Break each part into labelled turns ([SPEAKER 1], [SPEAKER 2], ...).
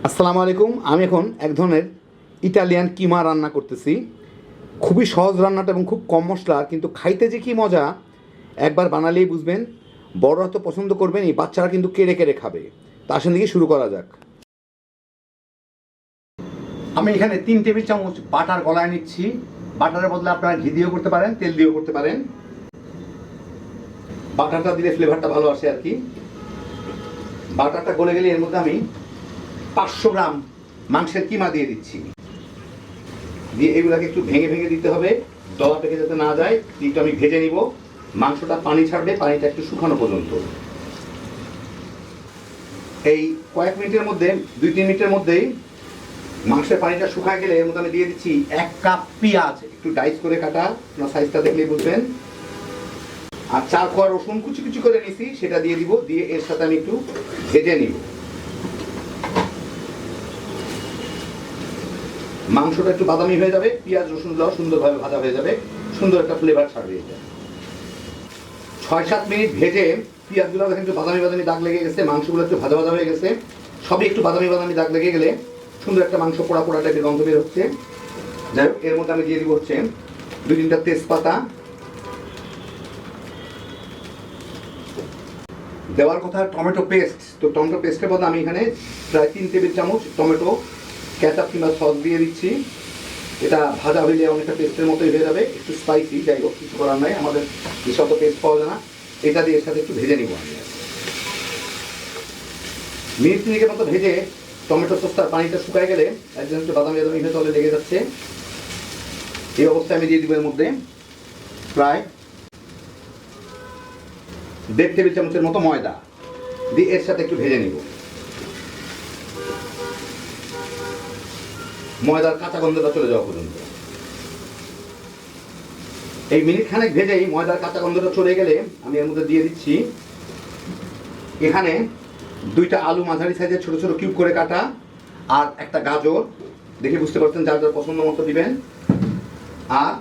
[SPEAKER 1] আসসালামু আলাইকুম। আমি এখন এক ধরনের ইটালিয়ান কিমা রান্না করতেছি। খুবই সহজ রান্নাটা এবং খুব কম মশলা, কিন্তু খাইতে যে কী মজা একবার বানালেই বুঝবেন। বড়রা তো পছন্দ করবেনই, বাচ্চারা কিন্তু কেড়ে কেড়ে খাবে। তা আসেন দিকে শুরু করা যাক। আমি এখানে 3 টেবিল চামচ বাটার গলায় নিচ্ছি। বাটারের বদলে আপনারা ঘি দিয়েও করতে পারেন, তেল দিয়েও করতে পারেন। বাটারটা দিলে ফ্লেভারটা ভালো আসে আর কি। বাটারটা গলে গেলে এর মধ্যে আমি 500 গ্রাম মাংসের কিমা দিয়ে দিচ্ছি। দিয়ে এগুলাকে একটু ভেঙে ভেঙে দিতে হবে, দলা পেকে যাতে না যায়। একটু আমি ভেজে নিব। মাংসটা পানি ছাড়বে, পানিটা একটু শুকানো পর্যন্ত। এই কয়েক মিনিটের মধ্যে 2-3 মিনিটের মধ্যেই মাংসের পানিটা শুকায় গেলে এর মধ্যে আমি দিয়ে দিচ্ছি 1 কাপ পেঁয়াজ, একটু ডাইস করে কাটা, আপনার সাইজটা দেখলেই বুঝবেন। আর 4 কোয়া রসুন কুচি কুচি করে নিছি, সেটা দিয়ে দিব। দিয়ে এর সাথে আমি একটু ভেজে নিব। মাংসটা একটু বাদামি হয়ে যাবে, পেঁয়াজ রসুনগুলো সুন্দরভাবে ভাজা হয়ে যাবে, সুন্দর একটা ফ্লেভার ছাড়বে। 6-7 মিনিট ভেজে পেঁয়াজগুলো দেখেন একটু বাদামি বাদামি দাগ লেগে গেছে, মাংসগুলো একটু ভাজা ভাজা হয়ে গেছে। সবই একটু বাদামি বাদামি দাগ লেগে গেলে সুন্দর একটা মাংস পোড়া পোড়া টাইপের গন্ধ বের হচ্ছে। যাই হোক, এর মধ্যে আমি দিয়ে দিব হচ্ছে 2-3টা তেজপাতা। দেওয়ার কথা টমেটো পেস্ট, তো টমেটো পেস্টের মধ্যে আমি এখানে প্রায় 3 টেবিল চামচ টমেটো কেচাপ কিংবা সস দিয়ে দিচ্ছি। এটা ভাজা হইলে অনেকটা পেস্টের মতোই হয়ে যাবে, একটু স্পাইসি। যাই হোক, কিছু করার নাই, আমাদের বেশি অত পেস্ট পাওয়া যায় না। এটা দিয়ে এর সাথে একটু ভেজে নিব আমি। মিনিট 3 মতো ভেজে টমেটো সসটার পানিটা শুকায় গেলে একদম একটু বাদামি বাদামি হয়ে তলে লেগে যাচ্ছে। এই অবস্থায় আমি দিয়ে দিব এর মধ্যে প্রায় 1.5 টেবিল চামচের মতো ময়দা দিয়ে এর সাথে একটু ভেজে নিব। ময়দার কাঁচা গন্ধটা চলে যাওয়া পর্যন্ত। এই মিনিট খানেক ভেজেই ময়দার কাঁচা গন্ধটা চলে গেলে আমি এর মধ্যে দিয়ে দিচ্ছি এখানে 2টা আলু মাঝারি সাইজের ছোট ছোট কিউব করে কাটা, আর একটা গাজর। দেখে বুঝতে পারছেন, যার যার পছন্দ মতো দিবেন। আর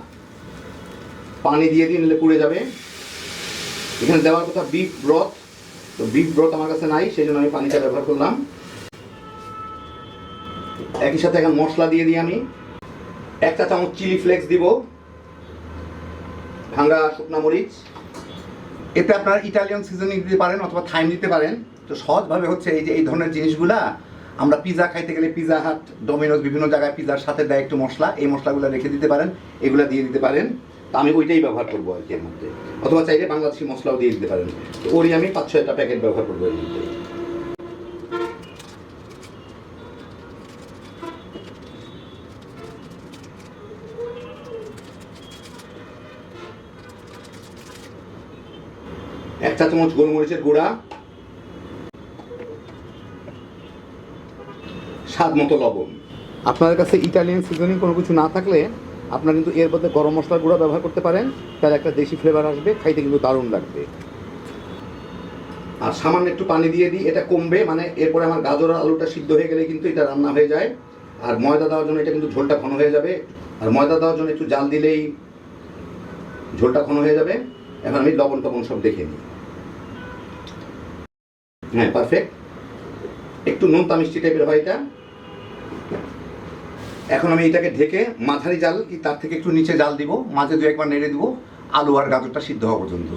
[SPEAKER 1] পানি দিয়ে দিয়ে নিলে পুড়ে যাবে। এখানে দেওয়ার কথা বিফ ব্রথ, তো বিফ ব্রথ আমার কাছে নাই, সেই জন্য আমি পানিটা ব্যবহার করলাম। একই সাথে এখন মশলা দিয়ে দিই আমি 1 চা চামচ চিলি ফ্লেক্স দিব, ভাঙা শুকনা মরিচ। এতে আপনারা ইটালিয়ান সিজনিং দিতে পারেন অথবা থাইম দিতে পারেন। তো সহজভাবে হচ্ছে এই যে এই ধরনের জিনিসগুলা আমরা পিজা খাইতে গেলে পিজা হাট, ডোমিনোজ বিভিন্ন জায়গায় পিজার সাথে দেয় একটু মশলা, এই মশলাগুলো রেখে দিতে পারেন, এগুলো দিয়ে দিতে পারেন। তো আমি ওইটাই ব্যবহার করবো আর কি এর মধ্যে, অথবা চাইলে বাংলাদেশি মশলাও দিয়ে দিতে পারেন। তো ওরই আমি 5-6টা প্যাকেট ব্যবহার করবো এর মধ্যে। এক চা চামচ গোলমরিচের গুঁড়া, স্বাদ মতো লবণ। আপনাদের কাছে ইটালিয়ান সিজনিং কোনো কিছু না থাকলে আপনারা কিন্তু এর মধ্যে গরম মশলার গুঁড়া ব্যবহার করতে পারেন, তার একটা দেশি ফ্লেভার আসবে, খাইতে কিন্তু দারুণ লাগবে। আর সামান্য একটু পানি দিয়ে দিই, এটা কমবে, মানে এরপরে আমার গাজর আর আলুটা সিদ্ধ হয়ে গেলে কিন্তু এটা রান্না হয়ে যায়। আর ময়দা দেওয়ার জন্য এটা কিন্তু ঝোলটা ঘন হয়ে যাবে, আর ময়দা দেওয়ার জন্য একটু জাল দিলেই ঝোলটা ঘন হয়ে যাবে। এখন আমি লবণ টবণ সব দেখে নিই। হ্যাঁ, পারফেক্ট। একটু নোনতা মিষ্টি টাইপের হয় এটা। এখন আমি এটাকে ঢেকে মাঝারি জাল কি তার থেকে একটু নিচে জাল দিব, মাঝে 2-1 বার নেড়ে দিব আলু আর গাজরটা সিদ্ধ হওয়া পর্যন্ত।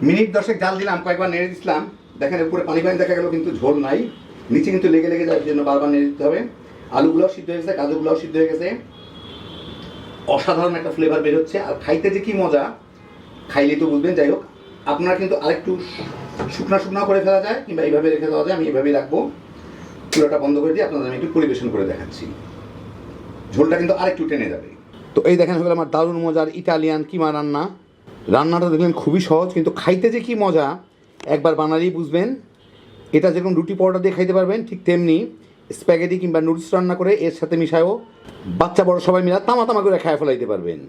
[SPEAKER 1] মিনিট 10 জাল দিলাম, কয়েকবার নেড়ে দিচ্ছিলাম। দেখেন উপরে পানি পানি দেখা গেল, কিন্তু ঝোল নাই, নিচে কিন্তু লেগে লেগে যায়, জন্য বারবার নেড়ে দিতে হবে। আলুগুলোও সিদ্ধ হয়ে গেছে, গাজরগুলোও সিদ্ধ হয়ে গেছে, অসাধারণ একটা ফ্লেভার বের হচ্ছে। আর খাইতে যে কি মজা, খাইলেই তো বুঝবেন। যাই হোক, আপনারা কিন্তু আরেকটু শুকনা শুকনা করে ফেলা যায়, কিংবা এইভাবে রেখে দেওয়া যায়। আমি এইভাবেই রাখবো। চুলাটা বন্ধ করে দিয়ে আপনাদের আমি একটু পরিবেশন করে দেখাচ্ছি। ঝোলটা কিন্তু আরেকটু টেনে যাবে। তো এই দেখেন হয়ে গেল আমার দারুণ মজার ইটালিয়ান কিমা রান্না। রান্নাটা দেখলেন খুবই সহজ, কিন্তু খাইতে যে কি মজা একবার বানালেই বুঝবেন। এটা যেরকম রুটি পরোটা দিয়ে খাইতে পারবেন, ঠিক তেমনি স্প্যাগেটি কিংবা নুডলস রান্না করে এর সাথে মিশায়ও বাচ্চা বড় সবাই মিলে তামা তামা করে খায় ফেলাইতে পারবেন।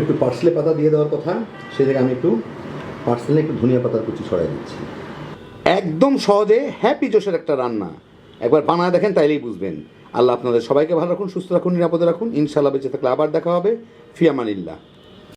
[SPEAKER 1] একটু পার্সলে পাতা দিয়ে দেওয়ার কথা, সে জায়গায় আমি একটু পার্সলে একটু ধনিয়া পাতার কুচি ছড়াই দিচ্ছি। একদম সহজে হ্যাপি জোশের একটা রান্না, একবার বানায় দেখেন, তাইলেই বুঝবেন। আল্লাহ আপনাদের সবাইকে ভালো রাখুন, সুস্থ রাখুন, নিরাপদে রাখুন। ইনশাআল্লাহ বেঁচে থাকলে আবার দেখা হবে। ফি আমানিল্লাহ।